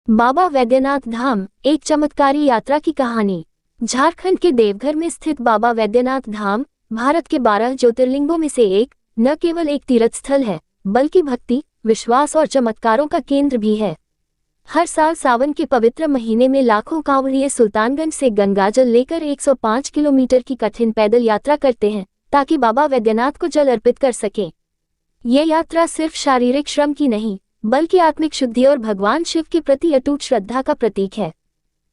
बाबा वैद्यनाथ धाम, एक चमत्कारी यात्रा की कहानी। झारखंड के देवघर में स्थित बाबा वैद्यनाथ धाम भारत के 12 ज्योतिर्लिंगों में से एक न केवल एक तीर्थ स्थल है, बल्कि भक्ति, विश्वास और चमत्कारों का केंद्र भी है। हर साल सावन के पवित्र महीने में लाखों कांवड़िए सुल्तानगंज से गंगाजल लेकर 105 किलोमीटर की कठिन पैदल यात्रा करते हैं, ताकि बाबा वैद्यनाथ को जल अर्पित कर सकें। यह यात्रा सिर्फ शारीरिक श्रम की नहीं, बल्कि आत्मिक शुद्धि और भगवान शिव के प्रति अटूट श्रद्धा का प्रतीक है।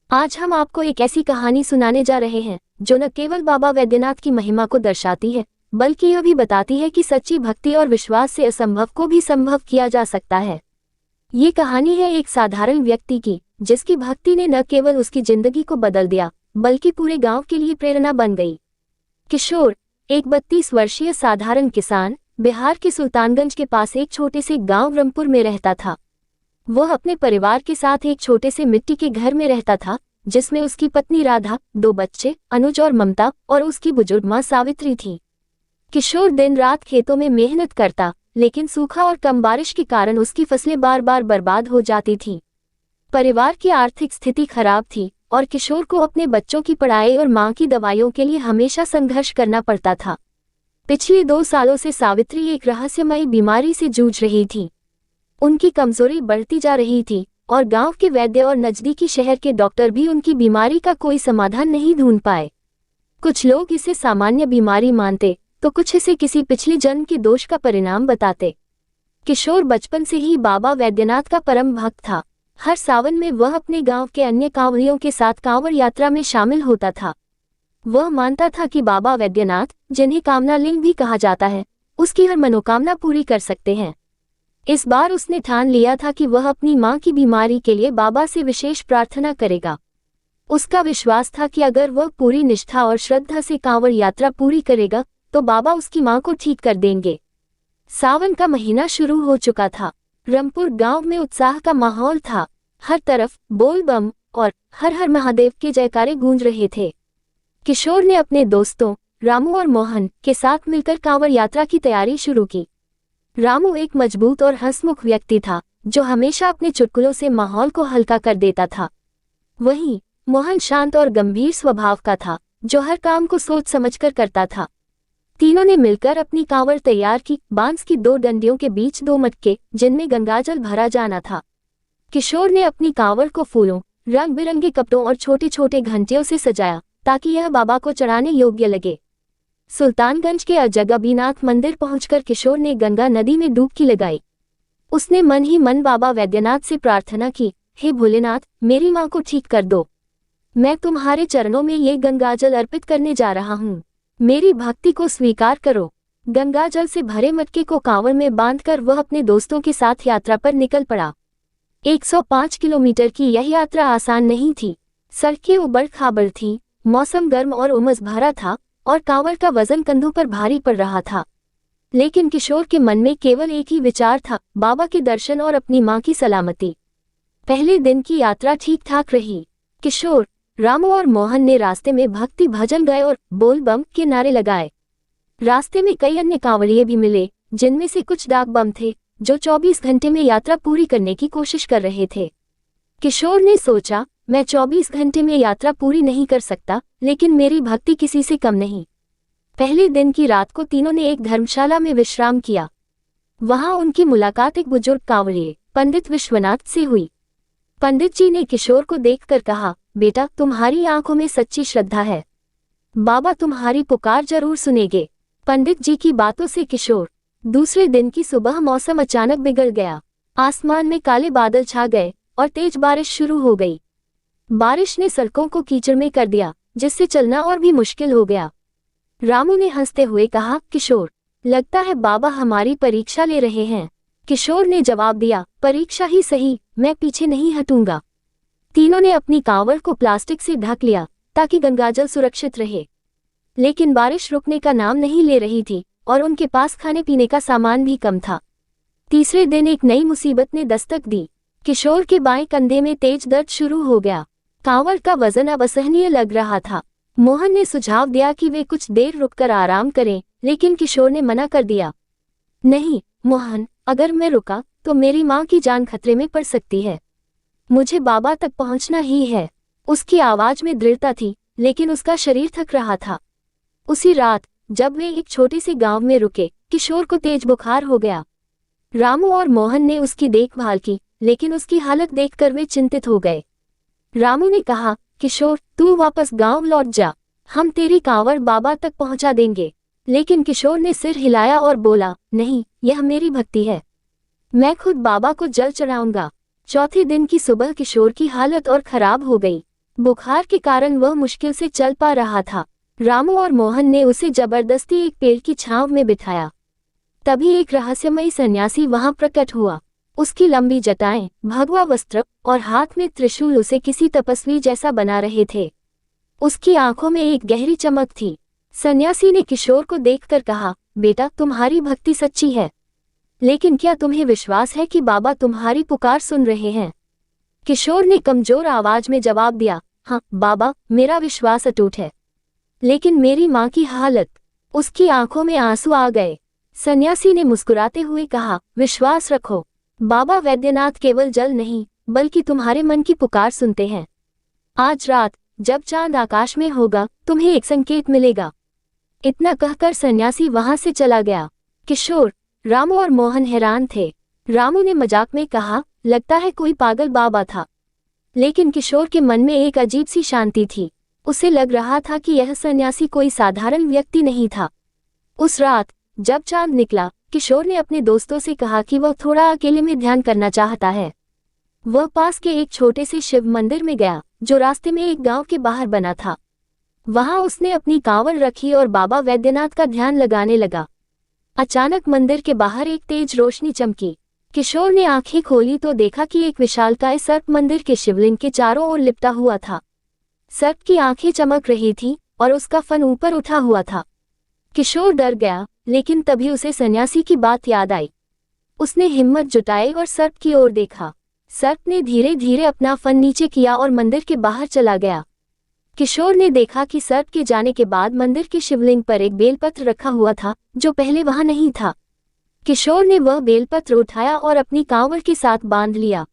आज हम आपको एक ऐसी कहानी सुनाने जा रहे हैं जो न केवल बाबा वैद्यनाथ की महिमा को दर्शाती है, बल्कि यह भी बताती है कि सच्ची भक्ति और विश्वास से असंभव को भी संभव किया जा सकता है। ये कहानी है एक साधारण व्यक्ति की, जिसकी भक्ति ने न केवल उसकी जिंदगी को बदल दिया, बल्कि पूरे गांव के लिए प्रेरणा बन गई। किशोर, एक 32 वर्षीय साधारण किसान, बिहार के सुल्तानगंज के पास एक छोटे से गांव रामपुर में रहता था। वह अपने परिवार के साथ एक छोटे से मिट्टी के घर में रहता था, जिसमें उसकी पत्नी राधा, 2 बच्चे अनुज और ममता और उसकी बुजुर्ग मां सावित्री थी। किशोर दिन रात खेतों में मेहनत करता, लेकिन सूखा और कम बारिश के कारण उसकी फसलें बार बार बर्बाद हो जाती थीं। परिवार की आर्थिक स्थिति खराब थी और किशोर को अपने बच्चों की पढ़ाई और मां की दवाइयों के लिए हमेशा संघर्ष करना पड़ता था। पिछले 2 सालों से सावित्री एक रहस्यमयी बीमारी से जूझ रही थी। उनकी कमजोरी बढ़ती जा रही थी और गांव के वैद्य और नजदीकी शहर के डॉक्टर भी उनकी बीमारी का कोई समाधान नहीं ढूंढ पाए। कुछ लोग इसे सामान्य बीमारी मानते, तो कुछ इसे किसी पिछले जन्म के दोष का परिणाम बताते। किशोर बचपन से ही बाबा वैद्यनाथ का परम भक्त था। हर सावन में वह अपने गांव के अन्य कांवड़ियों के साथ कांवड़ यात्रा में शामिल होता था। वह मानता था कि बाबा वैद्यनाथ, जिन्हें कामना लिंग भी कहा जाता है, उसकी हर मनोकामना पूरी कर सकते हैं। इस बार उसने ठान लिया था कि वह अपनी मां की बीमारी के लिए बाबा से विशेष प्रार्थना करेगा। उसका विश्वास था कि अगर वह पूरी निष्ठा और श्रद्धा से कांवड़ यात्रा पूरी करेगा, तो बाबा उसकी मां को ठीक कर देंगे। सावन का महीना शुरू हो चुका था। रामपुर गांव में उत्साह का माहौल था। हर तरफ बोल बम और हर हर महादेव के जयकारे गूंज रहे थे। किशोर ने अपने दोस्तों रामू और मोहन के साथ मिलकर कांवड़ यात्रा की तैयारी शुरू की। रामू एक मजबूत और हंसमुख व्यक्ति था, जो हमेशा अपने चुटकुलों से माहौल को हल्का कर देता था। वहीं मोहन शांत और गंभीर स्वभाव का था, जो हर काम को सोच समझकर करता था। तीनों ने मिलकर अपनी कांवड़ तैयार की। बांस की 2 डंडियों के बीच 2 मटके, जिनमें गंगाजल भरा जाना था। किशोर ने अपनी कांवड़ को फूलों, रंग बिरंगे कपड़ों और छोटे छोटे घंटियों से सजाया, ताकि यह बाबा को चढ़ाने योग्य लगे। सुल्तानगंज के अजगबीनाथ मंदिर पहुंचकर किशोर ने गंगा नदी में डुबकी लगाई। उसने मन ही मन बाबा वैद्यनाथ से प्रार्थना की, हे भोलेनाथ, मेरी मां को ठीक कर दो। मैं तुम्हारे चरणों में ये गंगाजल अर्पित करने जा रहा हूँ। मेरी भक्ति को स्वीकार करो। गंगाजल से भरे मटके को कांवड़ में बांधकर वह अपने दोस्तों के साथ यात्रा पर निकल पड़ा। 105 किलोमीटर की यह यात्रा आसान नहीं थी। सड़कें उबड़ खाबड़ थीं, मौसम गर्म और उमस भरा था और कांवड़ का वजन कंधों पर भारी पड़ रहा था। लेकिन किशोर के मन में केवल एक ही विचार था, बाबा के दर्शन और अपनी मां की सलामती। पहले दिन की यात्रा ठीक ठाक रही। किशोर, रामू और मोहन ने रास्ते में भक्ति भजन गाए और बोल बम के नारे लगाए। रास्ते में कई अन्य कांवड़िए भी मिले, जिनमें से कुछ डाक बम थे, जो 24 घंटे में यात्रा पूरी करने की कोशिश कर रहे थे। किशोर ने सोचा, मैं 24 घंटे में यात्रा पूरी नहीं कर सकता, लेकिन मेरी भक्ति किसी से कम नहीं। पहले दिन की रात को तीनों ने एक धर्मशाला में विश्राम किया। वहां उनकी मुलाकात एक बुजुर्ग कांवड़िए पंडित विश्वनाथ से हुई। पंडित जी ने किशोर को देखकर कहा, बेटा, तुम्हारी आंखों में सच्ची श्रद्धा है। बाबा तुम्हारी पुकार जरूर सुनेंगे। पंडित जी की बातों से किशोर। दूसरे दिन की सुबह मौसम अचानक बिगड़ गया। आसमान में काले बादल छा गए और तेज बारिश शुरू हो गई। बारिश ने सड़कों को कीचड़ में कर दिया, जिससे चलना और भी मुश्किल हो गया। रामू ने हंसते हुए कहा, किशोर, लगता है बाबा हमारी परीक्षा ले रहे हैं। किशोर ने जवाब दिया, परीक्षा ही सही, मैं पीछे नहीं हटूंगा। तीनों ने अपनी कांवड़ को प्लास्टिक से ढक लिया, ताकि गंगाजल सुरक्षित रहे। लेकिन बारिश रुकने का नाम नहीं ले रही थी और उनके पास खाने पीने का सामान भी कम था। तीसरे दिन एक नई मुसीबत ने दस्तक दी। किशोर के बाएं कंधे में तेज दर्द शुरू हो गया। कांवड़ का वजन अब असहनीय लग रहा था। मोहन ने सुझाव दिया कि वे कुछ देर रुककर आराम करें, लेकिन किशोर ने मना कर दिया। नहीं मोहन, अगर मैं रुका तो मेरी मां की जान खतरे में पड़ सकती है। मुझे बाबा तक पहुंचना ही है। उसकी आवाज में दृढ़ता थी, लेकिन उसका शरीर थक रहा था। उसी रात जब वे एक छोटे से गांव में रुके, किशोर को तेज बुखार हो गया। रामू और मोहन ने उसकी देखभाल की, लेकिन उसकी हालत देखकर वे चिंतित हो गए। रामू ने कहा, किशोर, तू वापस गांव लौट जा, हम तेरी कांवड़ बाबा तक पहुंचा देंगे। लेकिन किशोर ने सिर हिलाया और बोला, नहीं, यह मेरी भक्ति है, मैं खुद बाबा को जल चढ़ाऊंगा। चौथे दिन की सुबह किशोर की हालत और खराब हो गई। बुखार के कारण वह मुश्किल से चल पा रहा था। रामू और मोहन ने उसे जबरदस्ती एक पेड़ की छांव में बिठाया। तभी एक रहस्यमयी सन्यासी वहां प्रकट हुआ। उसकी लंबी जटाएं, भगवा वस्त्र और हाथ में त्रिशूल उसे किसी तपस्वी जैसा बना रहे थे। उसकी आंखों में एक गहरी चमक थी। सन्यासी ने किशोर को देखकर कहा, बेटा, तुम्हारी भक्ति सच्ची है, लेकिन क्या तुम्हें विश्वास है कि बाबा तुम्हारी पुकार सुन रहे हैं? किशोर ने कमजोर आवाज में जवाब दिया, हाँ बाबा, मेरा विश्वास अटूट है, लेकिन मेरी माँ की हालत। उसकी आंखों में आंसू आ गए। सन्यासी ने मुस्कुराते हुए कहा, विश्वास रखो, बाबा वैद्यनाथ केवल जल नहीं, बल्कि तुम्हारे मन की पुकार सुनते हैं। आज रात जब चांद आकाश में होगा, तुम्हें एक संकेत मिलेगा। इतना कहकर सन्यासी वहां से चला गया। किशोर, रामू और मोहन हैरान थे। रामू ने मजाक में कहा, लगता है कोई पागल बाबा था। लेकिन किशोर के मन में एक अजीब सी शांति थी। उसे लग रहा था कि यह सन्यासी कोई साधारण व्यक्ति नहीं था। उस रात जब चांद निकला, किशोर ने अपने दोस्तों से कहा कि वह थोड़ा अकेले में ध्यान करना चाहता है। वह पास के एक छोटे से शिव मंदिर में गया, जो रास्ते में एक गांव के बाहर बना था। वहां उसने अपनी कांवड़ रखी और बाबा वैद्यनाथ का ध्यान लगाने लगा। अचानक मंदिर के बाहर एक तेज रोशनी चमकी। किशोर ने आंखें खोली तो देखा कि एक विशालकाय सर्प मंदिर के शिवलिंग के चारों ओर लिपटा हुआ था। सर्प की आंखें चमक रही थीं और उसका फन ऊपर उठा हुआ था। किशोर डर गया, लेकिन तभी उसे सन्यासी की बात याद आई। उसने हिम्मत जुटाई और सर्प की ओर देखा। सर्प ने धीरे धीरे अपना फन नीचे किया और मंदिर के बाहर चला गया। किशोर ने देखा कि सर्प के जाने के बाद मंदिर के शिवलिंग पर एक बेलपत्र रखा हुआ था, जो पहले वहां नहीं था। किशोर ने वह बेलपत्र उठाया और अपनी कांवड़ के साथ बांध लिया।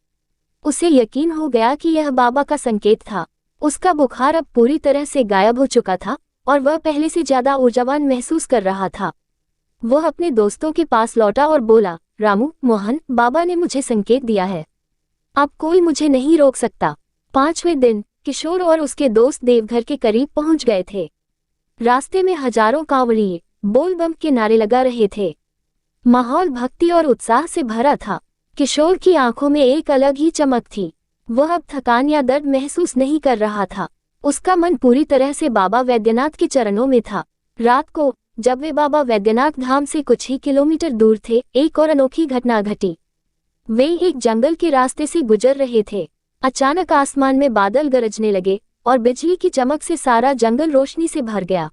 उसे यकीन हो गया कि यह बाबा का संकेत था। उसका बुखार अब पूरी तरह से गायब हो चुका था और वह पहले से ज्यादा ऊर्जावान महसूस कर रहा था। वह अपने दोस्तों के पास लौटा और बोला, रामू, मोहन, बाबा ने मुझे संकेत दिया है, अब कोई मुझे नहीं रोक सकता। 5वें दिन किशोर और उसके दोस्त देवघर के करीब पहुंच गए थे। रास्ते में हजारों कांवड़िए बोल बम के नारे लगा रहे थे। माहौल भक्ति और उत्साह से भरा था। किशोर की आंखों में एक अलग ही चमक थी। वह अब थकान या दर्द महसूस नहीं कर रहा था। उसका मन पूरी तरह से बाबा वैद्यनाथ के चरणों में था। रात को जब वे बाबा वैद्यनाथ धाम से कुछ ही किलोमीटर दूर थे, एक और अनोखी घटना घटी। वे एक जंगल के रास्ते से गुजर रहे थे। अचानक आसमान में बादल गरजने लगे और बिजली की चमक से सारा जंगल रोशनी से भर गया।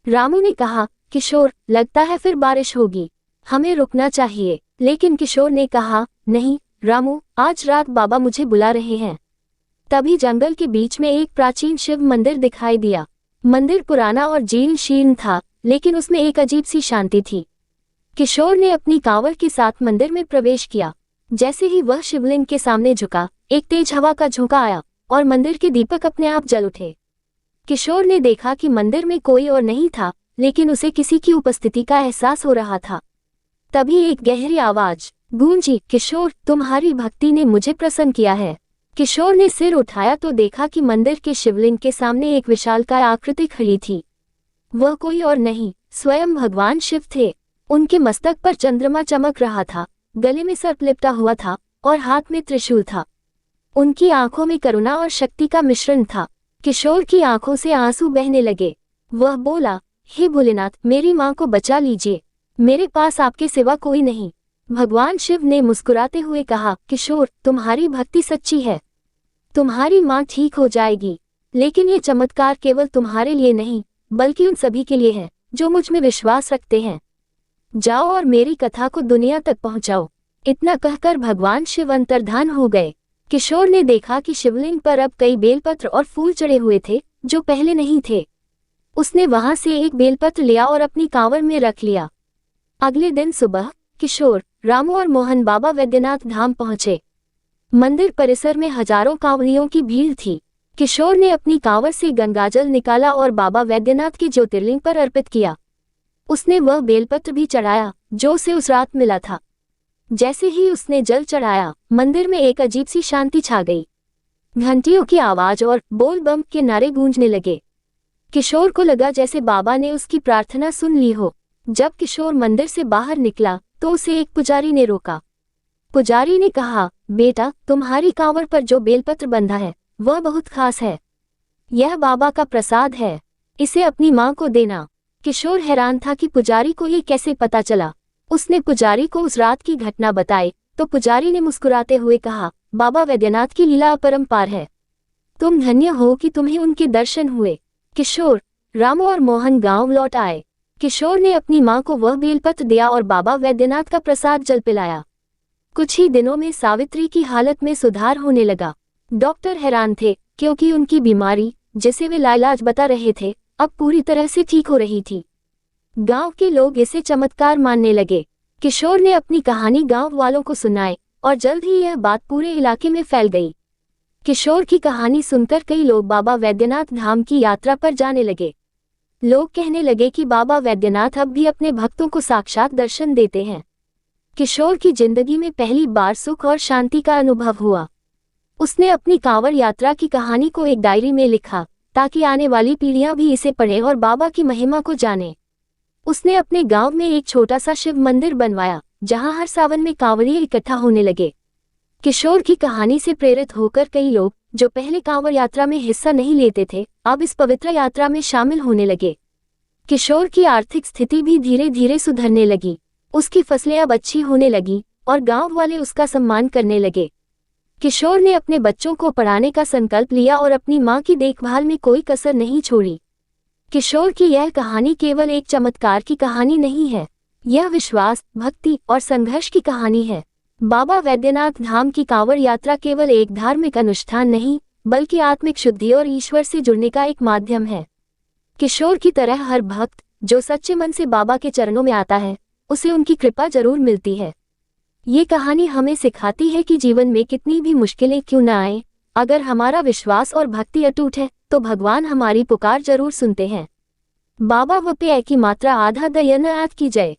रामू ने कहा, किशोर, लगता है फिर बारिश होगी, हमें रुकना चाहिए। लेकिन किशोर ने कहा, नहीं रामू, आज रात बाबा मुझे बुला रहे हैं। तभी जंगल के बीच में एक प्राचीन शिव मंदिर दिखाई दिया। मंदिर पुराना और जीर्ण शीर्ण था, लेकिन उसमें एक अजीब सी शांति थी। किशोर ने अपनी कांवड़ के साथ मंदिर में प्रवेश किया। जैसे ही वह शिवलिंग के सामने झुका, एक तेज हवा का झोंका आया और मंदिर के दीपक अपने आप जल उठे। किशोर ने देखा कि मंदिर में कोई और नहीं था, लेकिन उसे किसी की उपस्थिति का एहसास हो रहा था। तभी एक गहरी आवाज गूंजी, किशोर, तुम्हारी भक्ति ने मुझे प्रसन्न किया है। किशोर ने सिर उठाया तो देखा कि मंदिर के शिवलिंग के सामने एक विशालकाय आकृति खड़ी थी। वह कोई और नहीं, स्वयं भगवान शिव थे। उनके मस्तक पर चंद्रमा चमक रहा था, गले में सर्प लिपटा हुआ था और हाथ में त्रिशूल था। उनकी आंखों में करुणा और शक्ति का मिश्रण था। किशोर की आंखों से आंसू बहने लगे। वह बोला, हे भोलेनाथ, मेरी माँ को बचा लीजिए, मेरे पास आपके सिवा कोई नहीं। भगवान शिव ने मुस्कुराते हुए कहा, किशोर, तुम्हारी भक्ति सच्ची है, तुम्हारी माँ ठीक हो जाएगी। लेकिन ये चमत्कार केवल तुम्हारे लिए नहीं, बल्कि उन सभी के लिए है जो मुझ में विश्वास रखते हैं। जाओ और मेरी कथा को दुनिया तक पहुंचाओ। इतना कहकर भगवान शिव अंतर्धान हो गए। किशोर ने देखा कि शिवलिंग पर अब कई बेलपत्र और फूल चढ़े हुए थे, जो पहले नहीं थे। उसने वहां से एक बेलपत्र लिया और अपनी कांवड़ में रख लिया। अगले दिन सुबह किशोर, रामू और मोहन बाबा वैद्यनाथ धाम पहुंचे। मंदिर परिसर में हजारों कांवड़ियों की भीड़ थी। किशोर ने अपनी कांवर से गंगाजल निकाला और बाबा वैद्यनाथ के ज्योतिर्लिंग पर अर्पित किया। उसने वह बेलपत्र भी चढ़ाया जो उसे उस रात मिला था। जैसे ही उसने जल चढ़ाया, मंदिर में एक अजीब सी शांति छा गई। घंटियों की आवाज और बोल बम के नारे गूंजने लगे। किशोर को लगा जैसे बाबा ने उसकी प्रार्थना सुन ली हो। जब किशोर मंदिर से बाहर निकला तो उसे एक पुजारी ने रोका। पुजारी ने कहा, बेटा, तुम्हारी कांवर पर जो बेलपत्र बंधा है वह बहुत खास है। यह बाबा का प्रसाद है, इसे अपनी माँ को देना। किशोर हैरान था कि पुजारी को ये कैसे पता चला। उसने पुजारी को उस रात की घटना बताई तो पुजारी ने मुस्कुराते हुए कहा, बाबा वैद्यनाथ की लीला अपरंपार है। तुम धन्य हो कि तुम्हें उनके दर्शन हुए। किशोर, रामू और मोहन गांव लौट आए। किशोर ने अपनी मां को वह बेलपत्र दिया और बाबा वैद्यनाथ का प्रसाद जल पिलाया। कुछ ही दिनों में सावित्री की हालत में सुधार होने लगा। डॉक्टर हैरान थे क्योंकि उनकी बीमारी, जिसे वे लाइलाज बता रहे थे, अब पूरी तरह से ठीक हो रही थी। गांव के लोग इसे चमत्कार मानने लगे। किशोर ने अपनी कहानी गांव वालों को सुनाई और जल्द ही यह बात पूरे इलाके में फैल गई। किशोर की कहानी सुनकर कई लोग बाबा वैद्यनाथ धाम की यात्रा पर जाने लगे। लोग कहने लगे कि बाबा वैद्यनाथ अब भी अपने भक्तों को साक्षात दर्शन देते हैं। किशोर की जिंदगी में पहली बार सुख और शांति का अनुभव हुआ। उसने अपनी कांवड़ यात्रा की कहानी को एक डायरी में लिखा ताकि आने वाली पीढ़ियां भी इसे पढ़ें और बाबा की महिमा को जानें। उसने अपने गांव में एक छोटा सा शिव मंदिर बनवाया जहां हर सावन में कांवड़िए इकट्ठा होने लगे। किशोर की कहानी से प्रेरित होकर कई लोग जो पहले कांवड़ यात्रा में हिस्सा नहीं लेते थे, अब इस पवित्र यात्रा में शामिल होने लगे। किशोर की आर्थिक स्थिति भी धीरे धीरे सुधरने लगी। उसकी फसलें अब अच्छी होने लगी और गांव वाले उसका सम्मान करने लगे। किशोर ने अपने बच्चों को पढ़ाने का संकल्प लिया और अपनी मां की देखभाल में कोई कसर नहीं छोड़ी। किशोर की यह कहानी केवल एक चमत्कार की कहानी नहीं है, यह विश्वास, भक्ति और संघर्ष की कहानी है। बाबा वैद्यनाथ धाम की कांवड़ यात्रा केवल एक धार्मिक अनुष्ठान नहीं, बल्कि आत्मिक शुद्धि और ईश्वर से जुड़ने का एक माध्यम है। किशोर की तरह हर भक्त जो सच्चे मन से बाबा के चरणों में आता है, उसे उनकी कृपा जरूर मिलती है। ये कहानी हमें सिखाती है कि जीवन में कितनी भी मुश्किलें क्यों न आए, अगर हमारा विश्वास और भक्ति अटूट है तो भगवान हमारी पुकार जरूर सुनते हैं। बाबा वैद्यनाथ की मात्रा आधा दयन की जय।